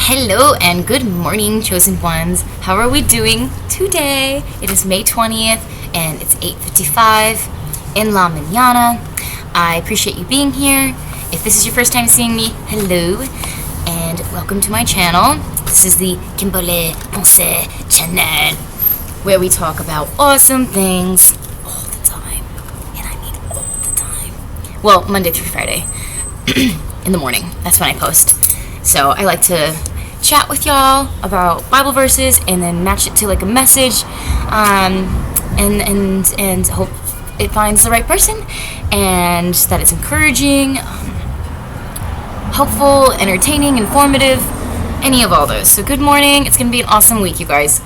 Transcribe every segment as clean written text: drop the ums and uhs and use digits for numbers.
Hello and good morning, chosen ones. How are we doing today? It is May 20th and it's 8:55 in La Mañana. I appreciate you being here. If this is your first time seeing me, hello and welcome to my channel. This is the Kimberly Ponce channel, where we talk about awesome things all the time. And I mean all the time. Well, Monday through Friday in the morning. That's when I post. So I like to chat with y'all about Bible verses and then match it to like a message, and hope it finds the right person and that it's encouraging, helpful, entertaining, informative, any of all those. So good morning. It's gonna be an awesome week, you guys.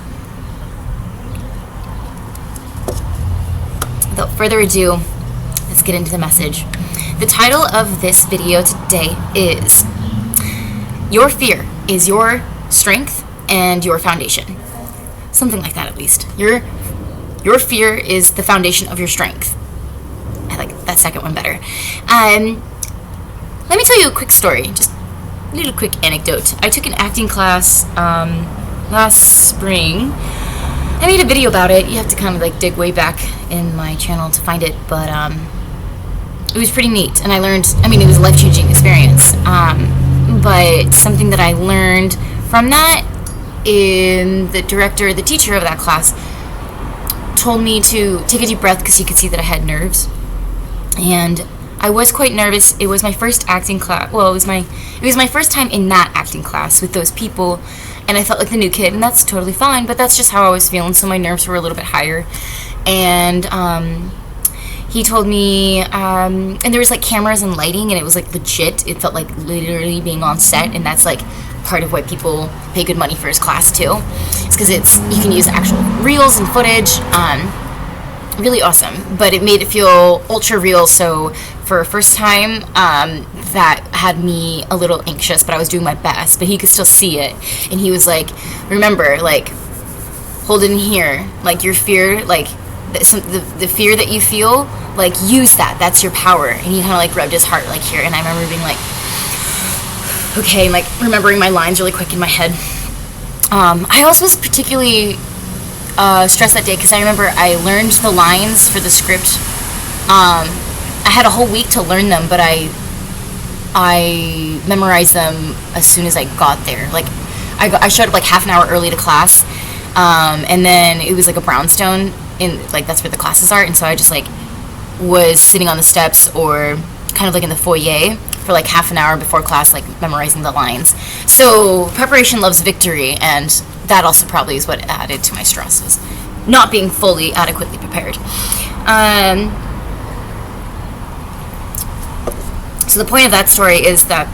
Without further ado, let's get into the message. The title of this video today is Your Fear is Your Strength and Your Foundation. Something like that, at least. Your fear is the foundation of your strength. I like that second one better. Let me tell you a quick story, just a little quick anecdote. I took an acting class last spring. I made a video about it. You have to kind of like dig way back in my channel to find it, but it was pretty neat, and I learned, it was a life-changing experience. But something that I learned from that, the teacher of that class, told me to take a deep breath because he could see that I had nerves. And I was quite nervous. It was my first acting class. Well, it was my first time in that acting class with those people, and I felt like the new kid, and that's totally fine, but that's just how I was feeling, so my nerves were a little bit higher. And he told me, and there was like cameras and lighting, and it was like legit. It felt like literally being on set, and that's like part of why people pay good money for his class too. It's because you can use actual reels and footage. Really awesome, but it made it feel ultra real. So for a first time, that had me a little anxious, but I was doing my best. But he could still see it, and he was like, "Remember, like, hold it in here, like your fear, like." The fear that you feel, like, use that. That's your power. And he kind of like rubbed his heart like here, and I remember being like, okay, and like remembering my lines really quick in my head. I also was particularly stressed that day because I remember I learned the lines for the script. I had a whole week to learn them, but I memorized them as soon as I got there. Like I showed up like half an hour early to class, and then it was like a brownstone. That's where the classes are, and so I just like was sitting on the steps or kind of like in the foyer for like half an hour before class, like memorizing the lines. So preparation loves victory, and that also probably is what added to my stress, was not being fully adequately prepared. So the point of that story is that,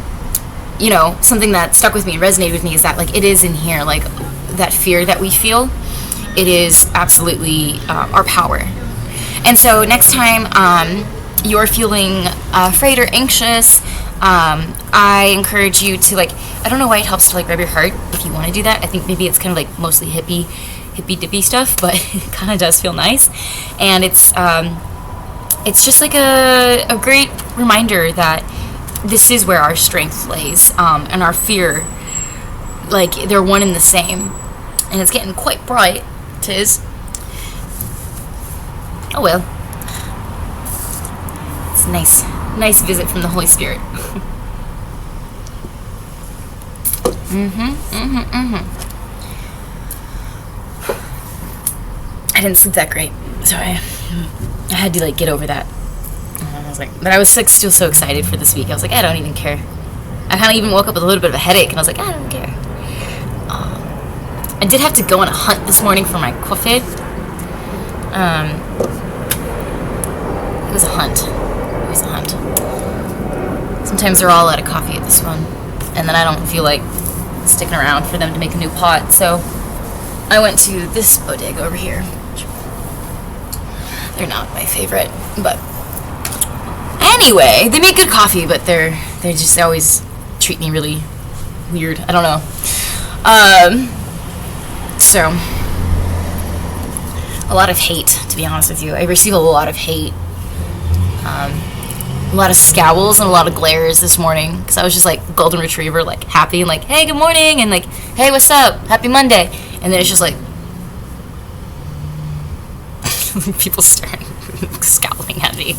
something that stuck with me and resonated with me is that like it is in here, like that fear that we feel. It is absolutely our power. And so next time you're feeling afraid or anxious, I encourage you to like, I don't know why it helps to like rub your heart if you want to do that. I think maybe it's kind of like mostly hippy dippy stuff, but it kind of does feel nice. And it's just like a great reminder that this is where our strength lays, and our fear, like they're one and the same. And it's getting quite bright. Tis. Oh well. It's a nice visit from the Holy Spirit. I didn't sleep that great, so I had to like get over that. But I was like still so excited for this week. I was like, I don't even care. I kind of even woke up with a little bit of a headache, and I was like, I don't care. I did have to go on a hunt this morning for my coffee. It was a hunt. Sometimes they're all out of coffee at this one, and then I don't feel like sticking around for them to make a new pot, so I went to this bodega over here. They're not my favorite, but anyway, they make good coffee, but they always treat me really weird. I don't know. So, a lot of hate, to be honest with you. I receive a lot of hate. a lot of scowls and a lot of glares this morning because I was just like golden retriever, like happy and like, hey, good morning, and like, hey, what's up, happy Monday, and then it's just like people staring, scowling at me.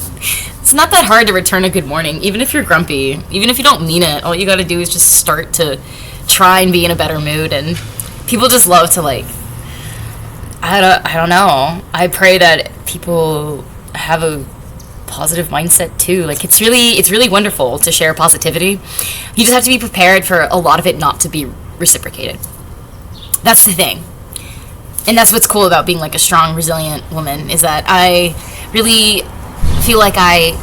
It's not that hard to return a good morning, even if you're grumpy, even if you don't mean it. All you got to do is just start to try and be in a better mood, and people just love to like, I don't know. I pray that people have a positive mindset too. Like it's really wonderful to share positivity. You just have to be prepared for a lot of it not to be reciprocated. That's the thing. And that's what's cool about being like a strong, resilient woman, is that I really feel like I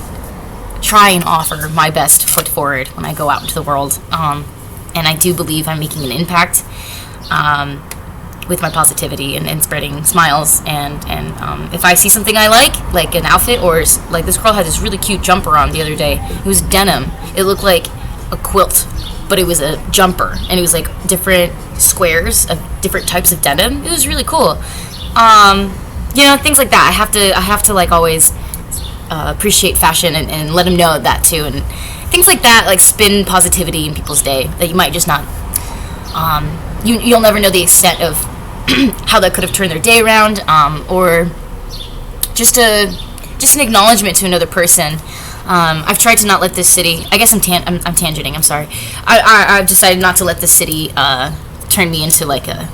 try and offer my best foot forward when I go out into the world. And I do believe I'm making an impact with my positivity and spreading smiles. And if I see something I like an outfit, or like this girl had this really cute jumper on the other day. It was denim. It looked like a quilt, but it was a jumper, and it was like different squares of different types of denim. It was really cool. Things like that. I have to like always appreciate fashion and let them know that too, and things like that, like spin positivity in people's day that you might just not. You'll never know the extent of how that could have turned their day around, or just an acknowledgement to another person. I've tried to not let this city. I guess I'm tangenting. I'm sorry. I've decided not to let this city turn me into like a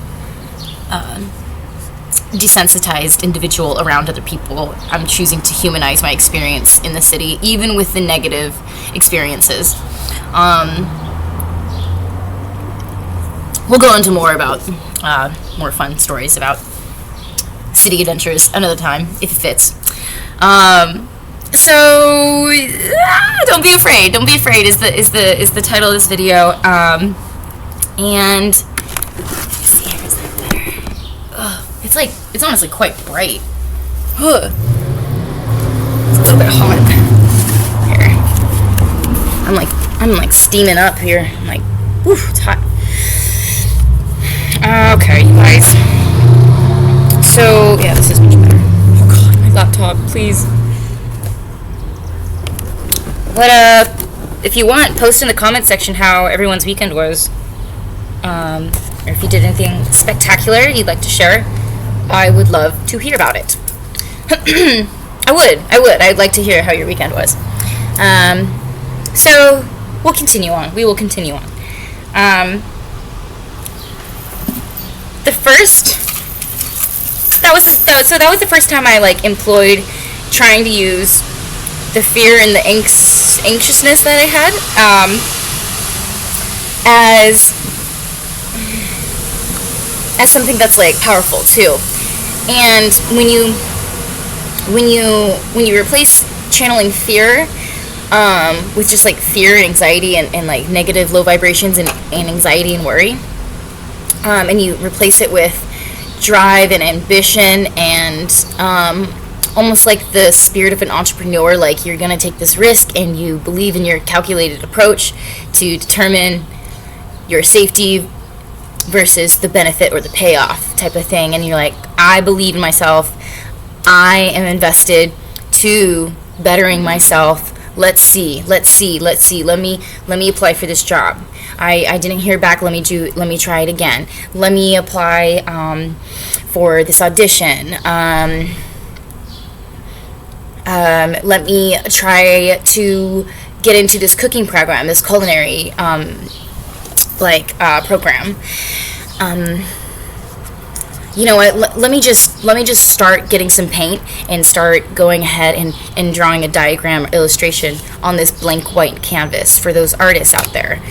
desensitized individual around other people. I'm choosing to humanize my experience in the city, even with the negative experiences. We'll go into more about more fun stories about city adventures another time if it fits. So don't be afraid. Don't be afraid is the title of this video. And let's see, is that better? It's honestly quite bright. It's a little bit hot. Here, I'm like steaming up here. I'm like, whew, it's hot. Okay, you guys. So yeah, this is much better. Oh god, my laptop, please. If you want, post in the comment section how everyone's weekend was. Or if you did anything spectacular you'd like to share. I would love to hear about it. I would. I'd like to hear how your weekend was. So we'll continue on. We will continue on. That was the first time I like employed trying to use the fear and the anxiousness that I had as something that's like powerful too. And when you replace channeling fear with just like fear and anxiety and like negative low vibrations and anxiety and worry, and you replace it with drive and ambition and almost like the spirit of an entrepreneur, like you're gonna take this risk and you believe in your calculated approach to determine your safety versus the benefit or the payoff type of thing, and you're like, I believe in myself, I am invested to bettering myself. Let's see, let me apply for this job. I didn't hear back, let me try it again. Let me apply for this audition. Let me try to get into this cooking program, this culinary program. You know what, let me just start getting some paint and start going ahead and drawing a diagram or illustration on this blank white canvas for those artists out there.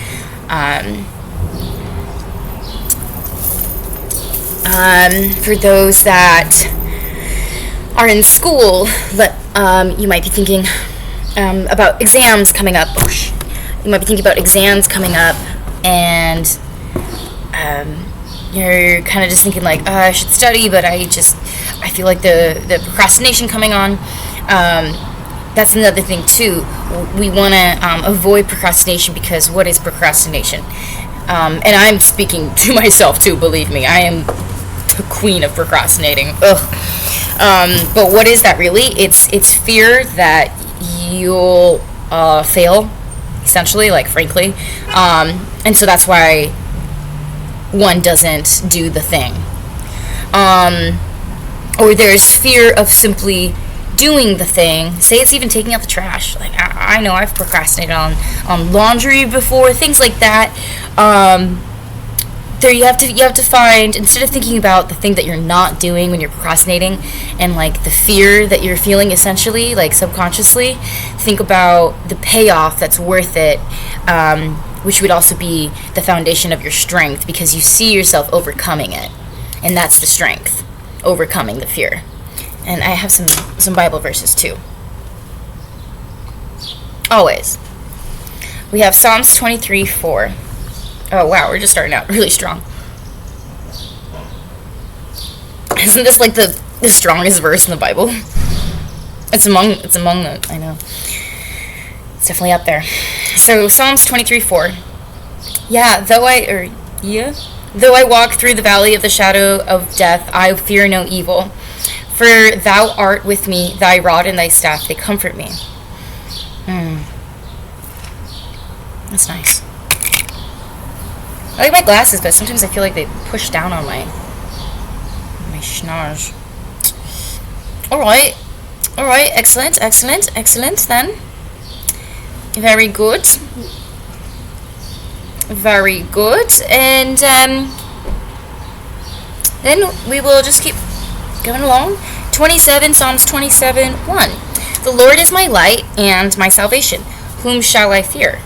For those that are in school, you might be thinking about exams coming up. You might be thinking about exams coming up, and you're kind of just thinking like, I should study, but I feel like the procrastination coming on. That's another thing too. We want to avoid procrastination, because what is procrastination? And I'm speaking to myself too, believe me. I am the queen of procrastinating. Ugh. But what is that really? It's fear that you'll fail, essentially, like, frankly. And so that's why one doesn't do the thing. Or there's fear of simply doing the thing. Say it's even taking out the trash. Like, I know I've procrastinated on laundry before, things like that. There you have to find, instead of thinking about the thing that you're not doing when you're procrastinating and like the fear that you're feeling, essentially, like subconsciously, think about the payoff that's worth it, which would also be the foundation of your strength, because you see yourself overcoming it, and that's the strength, overcoming the fear. And I have some Bible verses too. Always. We have Psalms 23:4. Oh wow, we're just starting out really strong. Isn't this like the strongest verse in the Bible? It's among the, I know. It's definitely up there. So Psalms 23:4. Though I walk through the valley of the shadow of death, I fear no evil. For thou art with me, thy rod and thy staff, they comfort me. That's nice. I like my glasses, but sometimes I feel like they push down on my schnoz. Alright, excellent then. Very good. And then we will just keep going along. 27, Psalms 27:1. The Lord is my light and my salvation. Whom shall I fear?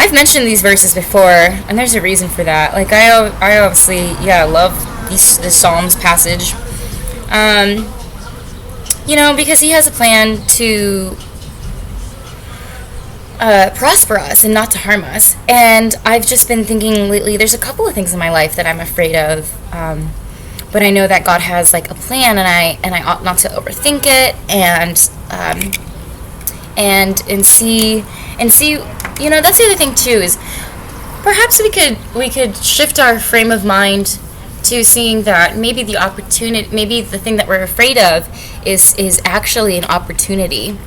I've mentioned these verses before, and there's a reason for that. Like, I obviously, love this Psalms passage. Because he has a plan to prosper us and not to harm us. And I've just been thinking lately, there's a couple of things in my life that I'm afraid of, but I know that God has like a plan, and I ought not to overthink it, and see. That's the other thing too, is perhaps we could shift our frame of mind to seeing that maybe the thing that we're afraid of is actually an opportunity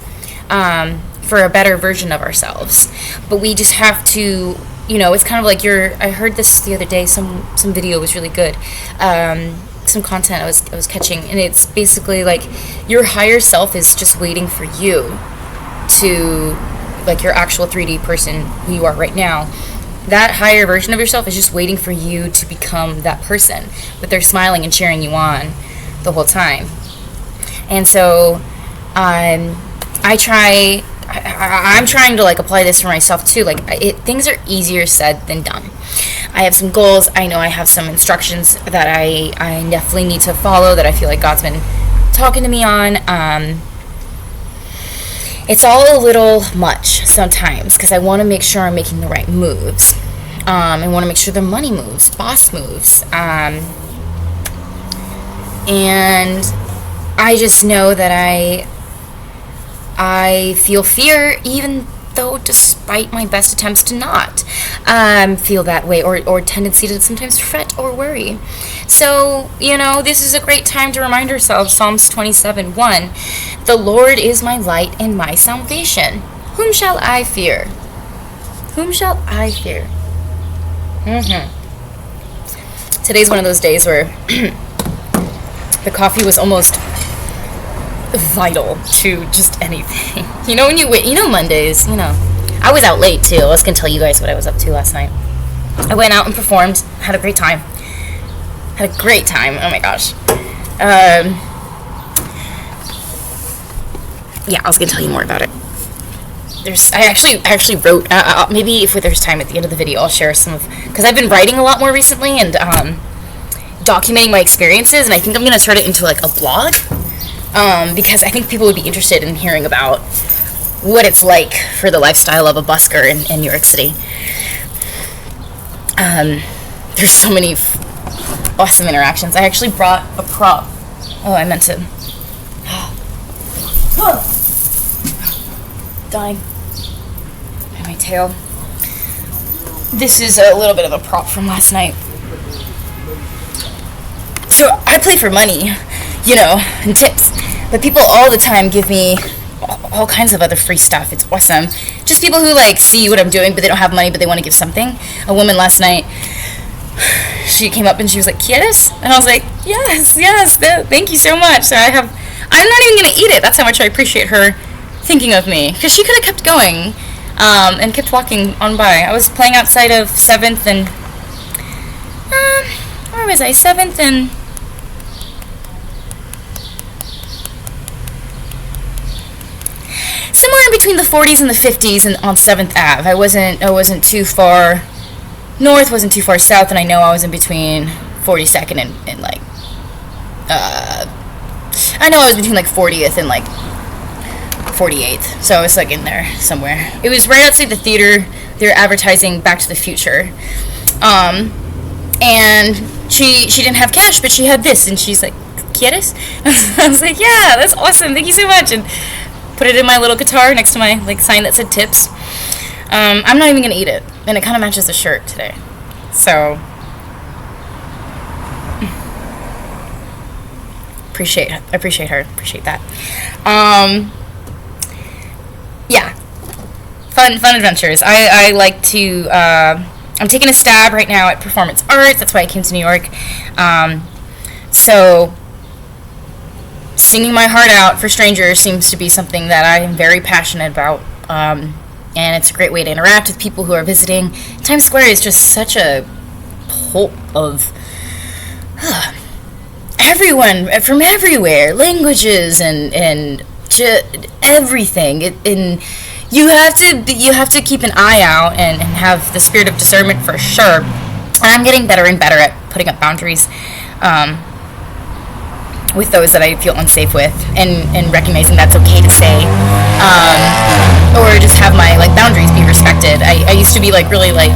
for a better version of ourselves. But we just have to, it's kind of like I heard this the other day, some video was really good, some content I was catching, and it's basically like your higher self is just waiting for you to, like, your actual 3D person who you are right now, that higher version of yourself is just waiting for you to become that person, but they're smiling and cheering you on the whole time. And so I'm trying to like apply this for myself too. Like, things are easier said than done. I have some goals. I know I have some instructions that I definitely need to follow, that I feel like God's been talking to me on. It's all a little much sometimes, because I want to make sure I'm making the right moves. I want to make sure the money moves, boss moves. And I just know that I feel fear, even though despite my best attempts to not feel that way, or tendency to sometimes fret or worry. So, this is a great time to remind ourselves, Psalms 27:1, the Lord is my light and my salvation. Whom shall I fear? Whom shall I fear? Today's one of those days where the coffee was almost vital to just anything. When you wait, Mondays, I was out late too. I was going to tell you guys what I was up to last night. I went out and performed, had a great time. Oh my gosh. I was going to tell you more about it. I actually wrote, maybe if there's time at the end of the video, I'll share because I've been writing a lot more recently, and documenting my experiences, and I think I'm going to turn it into like a blog, because I think people would be interested in hearing about what it's like for the lifestyle of a busker in New York City. There's so many awesome interactions. I actually brought a prop. Oh, I meant to. Dying. And my tail. This is a little bit of a prop from last night. So I play for money, and tips. But people all the time give me all kinds of other free stuff. It's awesome. Just people who like see what I'm doing, but they don't have money, but they want to give something. A woman last night, she came up and she was like, "¿Quieres?" And I was like, "Yes, thank you so much." So I'm not even gonna eat it. That's how much I appreciate her thinking of me, because she could have kept going, and kept walking on by. I was playing outside of 7th and where was I? 7th and somewhere in between the 40s and the 50s and on 7th Ave. I wasn't too far north, wasn't too far south, and I know I was in between 42nd and like I know I was between like 40th and like 48th, so I was like in there somewhere. It was right outside the theater. They were advertising Back to the Future, and she didn't have cash, but she had this, and she's like, "¿Quieres?" I was like, "Yeah, that's awesome, thank you so much," and put it in my little guitar next to my like sign that said tips. I'm not even gonna eat it, and it kind of matches the shirt today, so appreciate her, appreciate that. Yeah, fun adventures. I like to. I'm taking a stab right now at performance arts. That's why I came to New York. So singing my heart out for strangers seems to be something that I am very passionate about. And it's a great way to interact with people who are visiting. Times Square is just such a pulp of everyone from everywhere, languages and everything. And you have to keep an eye out and have the spirit of discernment for sure. And I'm getting better and better at putting up boundaries with those that I feel unsafe with, and recognizing that's okay to say, or just have my like boundaries be respected. I used to be like really like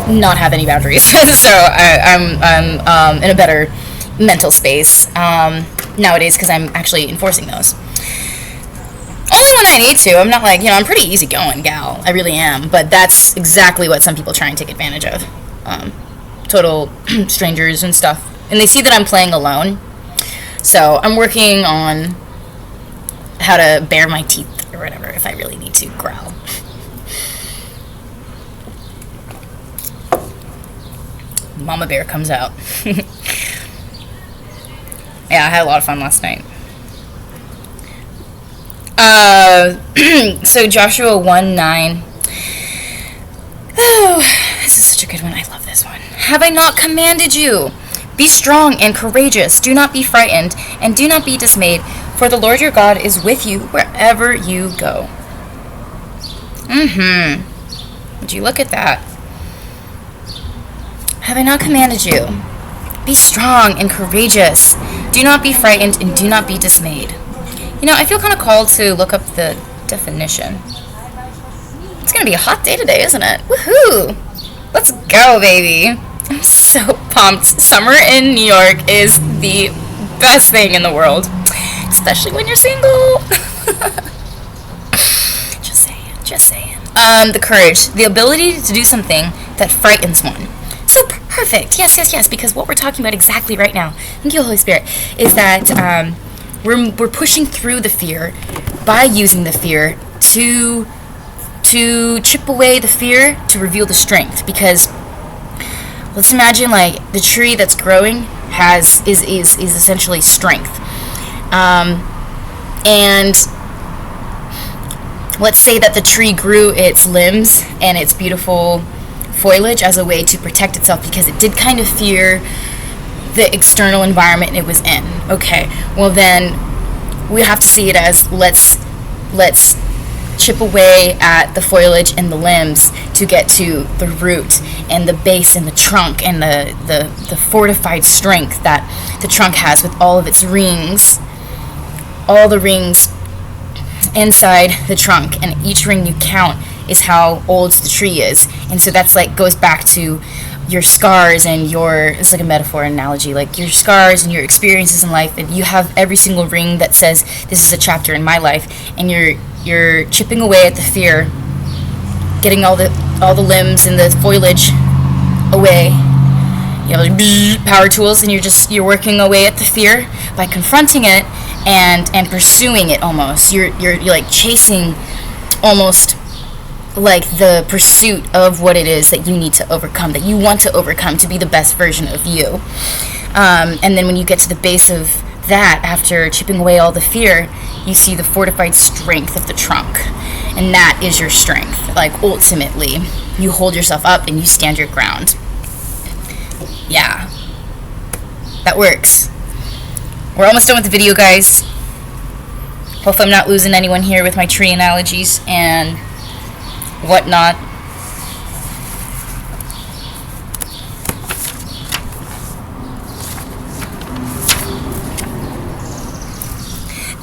not have any boundaries, so I'm in a better mental space nowadays because I'm actually enforcing those. Only when I need to. I'm not like, I'm pretty easygoing gal. I really am. But that's exactly what some people try and take advantage of. Total strangers and stuff. And they see that I'm playing alone. So I'm working on how to bare my teeth or whatever if I really need to growl. Mama bear comes out. Yeah, I had a lot of fun last night. So Joshua 1:9. Oh, this is such a good one. I love this one. Have I not commanded you? Be strong and courageous. Do not be frightened, and do not be dismayed, for the Lord your God is with you wherever you go. Would you look at that? Have I not commanded you? Be strong and courageous. Do not be frightened, and do not be dismayed. I feel kind of called to look up the definition. It's going to be a hot day today, isn't it? Woohoo! Let's go, baby. I'm so pumped. Summer in New York is the best thing in the world. Especially when you're single. Just saying. The courage. The ability to do something that frightens one. So perfect. Yes. Because what we're talking about exactly right now, thank you, Holy Spirit, is that we're pushing through the fear by using the fear to chip away the fear to reveal the strength. Because let's imagine like the tree that's growing is essentially strength, and let's say that the tree grew its limbs and its beautiful foliage as a way to protect itself because it did kind of fear the external environment it was in. Okay, well then we have to see it as let's chip away at the foliage and the limbs to get to the root and the base and the trunk and the fortified strength that the trunk has with all of its rings, all the rings inside the trunk, and each ring you count is how old the tree is. And so that's like goes back to your scars and it's like a metaphor, analogy, like your scars and your experiences in life, and you have every single ring that says this is a chapter in my life, and you're chipping away at the fear, getting all the limbs and the foliage away. You have like power tools, and you're working away at the fear by confronting it and pursuing it almost. You're like chasing almost like the pursuit of what it is that you need to overcome, that you want to overcome to be the best version of you. And then when you get to the base of that, after chipping away all the fear, you see the fortified strength of the trunk. And that is your strength. Like, ultimately, you hold yourself up and you stand your ground. Yeah. That works. We're almost done with the video, guys. Hopefully I'm not losing anyone here with my tree analogies and whatnot.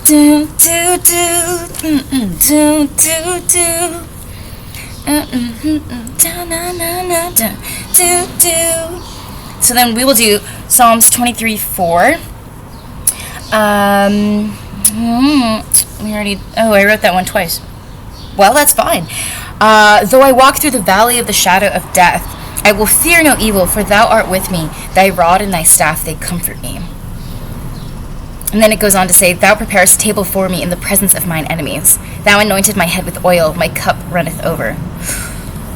Do do do do do do do. So then we will do Psalms 23:4. We already. Oh, I wrote that one twice. Well, that's fine. Though I walk through the valley of the shadow of death, I will fear no evil, for thou art with me. Thy rod and thy staff, they comfort me. And then it goes on to say, thou preparest a table for me in the presence of mine enemies. Thou anointed my head with oil, my cup runneth over.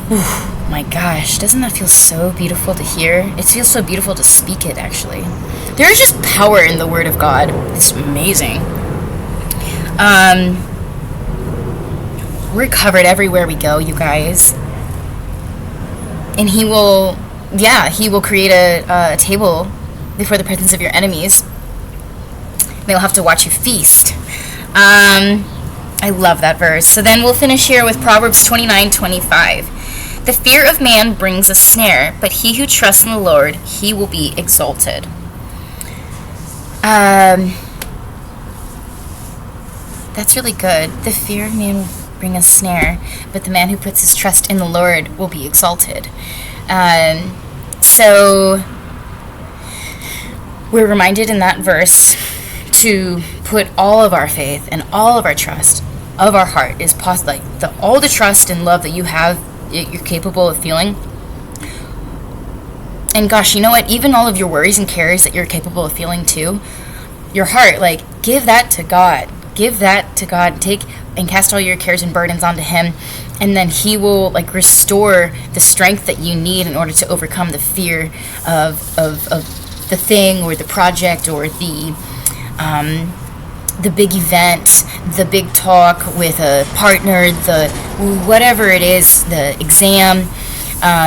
Whew, my gosh, doesn't that feel so beautiful to hear? It feels so beautiful to speak it, actually. There is just power in the Word of God. It's amazing. We're covered everywhere we go, you guys. And He will create a table before the presence of your enemies. They'll have to watch you feast. I love that verse. So then we'll finish here with Proverbs 29:25. The fear of man brings a snare, but he who trusts in the Lord, he will be exalted. That's really good. The fear of man will bring a snare, but the man who puts his trust in the Lord will be exalted. So we're reminded in that verse to put all of our faith and all of our trust of our heart is possible, like all the trust and love that you have, you're capable of feeling. And gosh, you know what? Even all of your worries and cares that you're capable of feeling too, your heart, like, give that to God. Give that to God. Take and cast all your cares and burdens onto Him, and then He will like restore the strength that you need in order to overcome the fear of the thing or the project or the big event, the big talk with a partner, the whatever it is, the exam.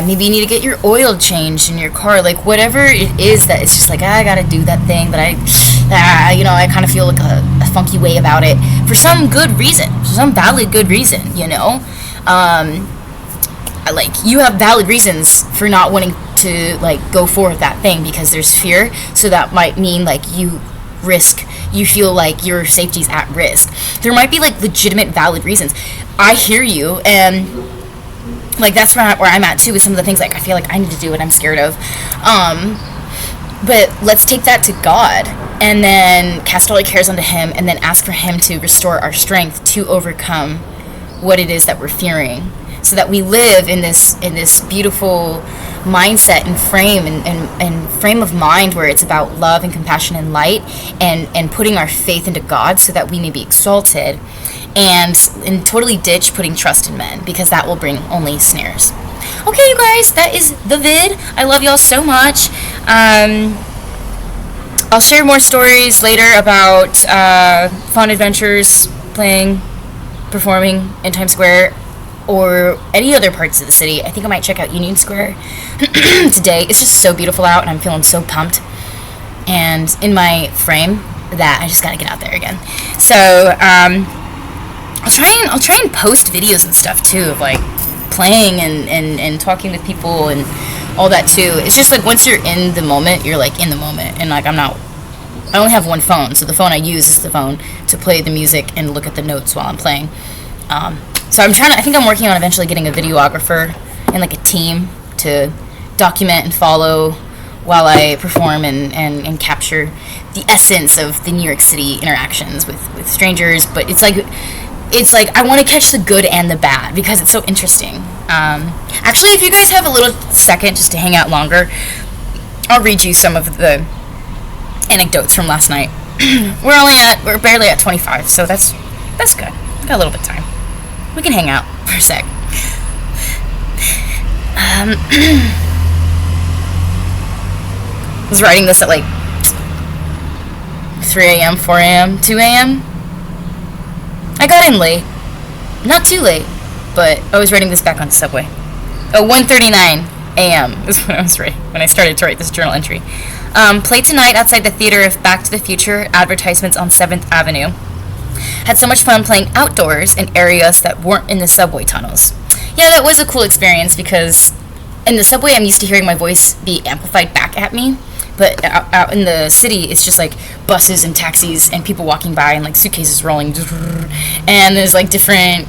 Maybe you need to get your oil changed in your car, like whatever it is that it's just like, I gotta do that thing, but I kind of feel like a funky way about it for some good reason, for some valid good reason, like you have valid reasons for not wanting to like go for that thing because there's fear, so that might mean like you feel like your safety's at risk. There might be like legitimate valid reasons. I hear you, and like that's where I'm at too with some of the things like I feel like I need to do what I'm scared of. But let's take that to God and then cast all our cares onto Him and then ask for Him to restore our strength to overcome what it is that we're fearing, so that we live in this beautiful mindset and frame of mind where it's about love and compassion and light and putting our faith into God so that we may be exalted, and totally ditch putting trust in men, because that will bring only snares. Okay, you guys, that is the vid. I love y'all so much. I'll share more stories later about fun adventures, playing, performing in Times Square or any other parts of the city. I think I might check out Union Square today. It's just so beautiful out and I'm feeling so pumped and in my frame that I just gotta get out there again. So I'll try and post videos and stuff too of like playing and talking with people and all that too. It's just like once you're in the moment, you're like in the moment, and like I only have one phone, so the phone I use is the phone to play the music and look at the notes while I'm playing. So I think I'm working on eventually getting a videographer and like a team to document and follow while I perform and capture the essence of the New York City interactions with strangers. But it's like I want to catch the good and the bad because it's so interesting. Actually, if you guys have a little second just to hang out longer, I'll read you some of the anecdotes from last night. we're barely at 25, so that's good. Got a little bit of time. We can hang out for a sec. I was writing this at like 3 a.m., 4 a.m., 2 a.m. I got in late. Not too late, but I was writing this back on the subway. Oh, 1:39 a.m. is when I started to write this journal entry. Played tonight outside the theater of Back to the Future advertisements on 7th Avenue. Had so much fun playing outdoors in areas that weren't in the subway tunnels. Yeah, that was a cool experience because in the subway I'm used to hearing my voice be amplified back at me, but out in the city it's just like buses and taxis and people walking by and like suitcases rolling, and there's like different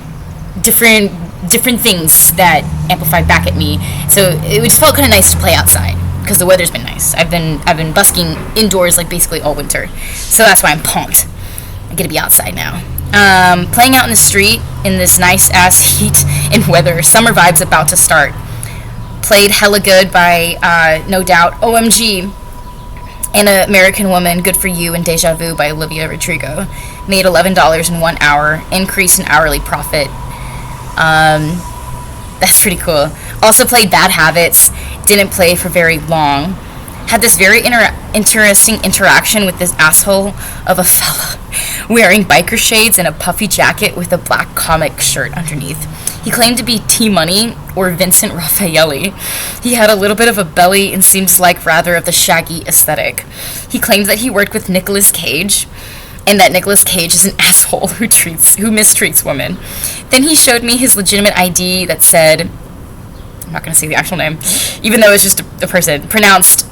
things that amplify back at me. So it just felt kind of nice to play outside because the weather's been nice. I've been busking indoors like basically all winter, so that's why I'm pumped. I get to be outside now. Playing out in the street in this nice ass heat and weather. Summer vibes about to start. Played Hella Good by No Doubt, OMG, and American Woman, Good For You, and Deja Vu by Olivia Rodrigo. Made $11 in 1 hour. Increase in hourly profit. That's pretty cool. Also played Bad Habits. Didn't play for very long. Had this very interesting interaction with this asshole of a fella wearing biker shades and a puffy jacket with a black comic shirt underneath. He claimed to be T-Money or Vincent Raffaelli. He had a little bit of a belly and seems like rather of the shaggy aesthetic. He claims that he worked with Nicolas Cage and that Nicolas Cage is an asshole who mistreats women. Then he showed me his legitimate ID that said, I'm not going to say the actual name, even though it's just a person, pronounced,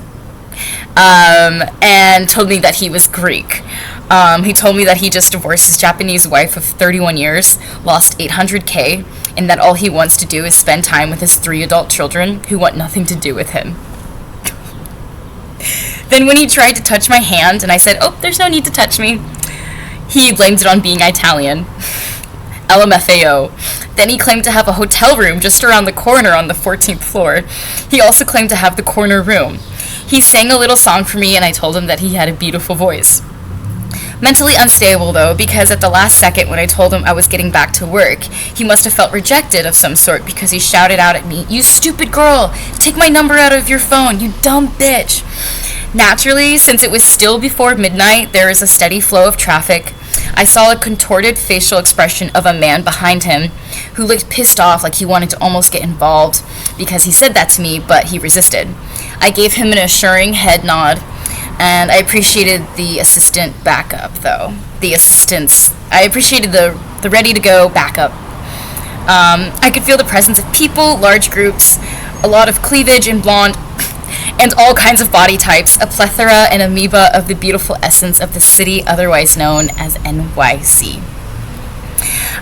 and told me that he was Greek. He told me that he just divorced his Japanese wife of 31 years, lost $800K, and that all he wants to do is spend time with his 3 adult children who want nothing to do with him. Then when he tried to touch my hand and I said, oh, there's no need to touch me, he blamed it on being Italian. LMFAO. Then he claimed to have a hotel room just around the corner on the 14th floor. He also claimed to have the corner room. He sang a little song for me and I told him that he had a beautiful voice. Mentally unstable though, because at the last second when I told him I was getting back to work, he must have felt rejected of some sort because he shouted out at me, "You stupid girl! Take my number out of your phone, you dumb bitch!" Naturally, since it was still before midnight, there is a steady flow of traffic. I saw a contorted facial expression of a man behind him who looked pissed off, like he wanted to almost get involved because he said that to me, but he resisted. I gave him an assuring head nod, and I appreciated the assistant backup, though. I appreciated the ready-to-go backup. I could feel the presence of people, large groups, a lot of cleavage and blonde, and all kinds of body types, a plethora and amoeba of the beautiful essence of the city otherwise known as NYC.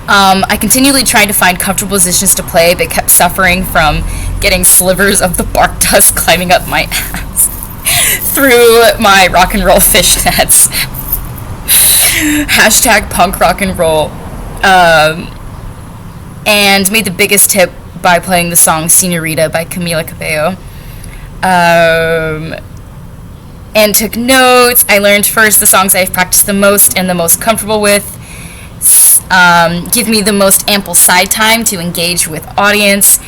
I continually tried to find comfortable positions to play, but kept suffering from getting slivers of the bark dust climbing up my ass through my rock and roll fishnets. Hashtag punk rock and roll. And made the biggest tip by playing the song Señorita by Camila Cabello. And took notes. I learned first the songs I've practiced the most and the most comfortable with. Give me the most ample side time to engage with audience,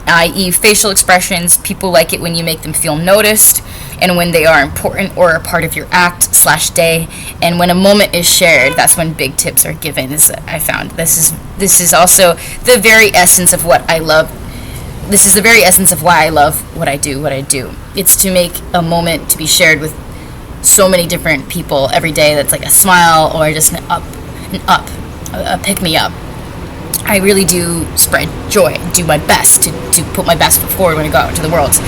i.e. facial expressions. People like it when you make them feel noticed and when they are important or a part of your act/day, and when a moment is shared, that's when big tips are given. I found this is also the very essence of what I love. This is the very essence of why I love what I do. It's to make a moment to be shared with so many different people every day. That's like a smile or just a pick me up. I really do spread joy, do my best to put my best foot forward when I go out into the world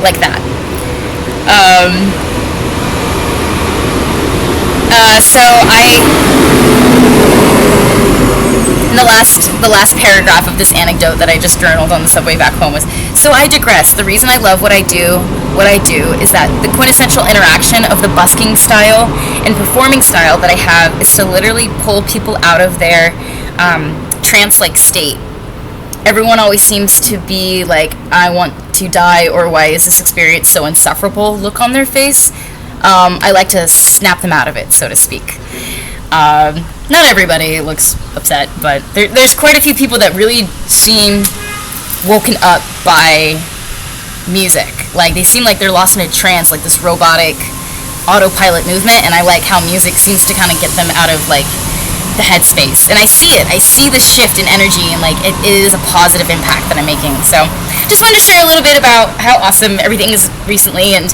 like that. So the last paragraph of this anecdote that I just journaled on the subway back home was, so I digress. The reason I love what I do is that the quintessential interaction of the busking style and performing style that I have is to literally pull people out of their trance-like state. Everyone always seems to be like, I want to die, or why is this experience so insufferable look on their face. I like to snap them out of it, so to speak. Not everybody looks upset, but there's quite a few people that really seem woken up by music. Like, they seem like they're lost in a trance, like this robotic autopilot movement, and I like how music seems to kind of get them out of, like, the headspace. And I see it. I see the shift in energy, and, like, it is a positive impact that I'm making. So, just wanted to share a little bit about how awesome everything is recently, and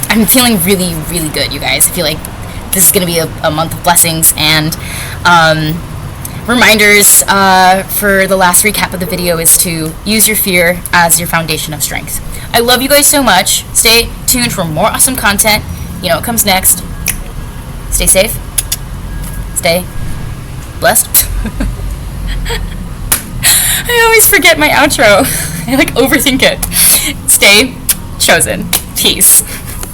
I'm feeling really, really good, you guys. I feel like this is going to be a month of blessings, and reminders for the last recap of the video is to use your fear as your foundation of strength. I love you guys so much. Stay tuned for more awesome content. You know what comes next. Stay safe. Stay blessed. I always forget my outro. I like overthink it. Stay chosen. Peace.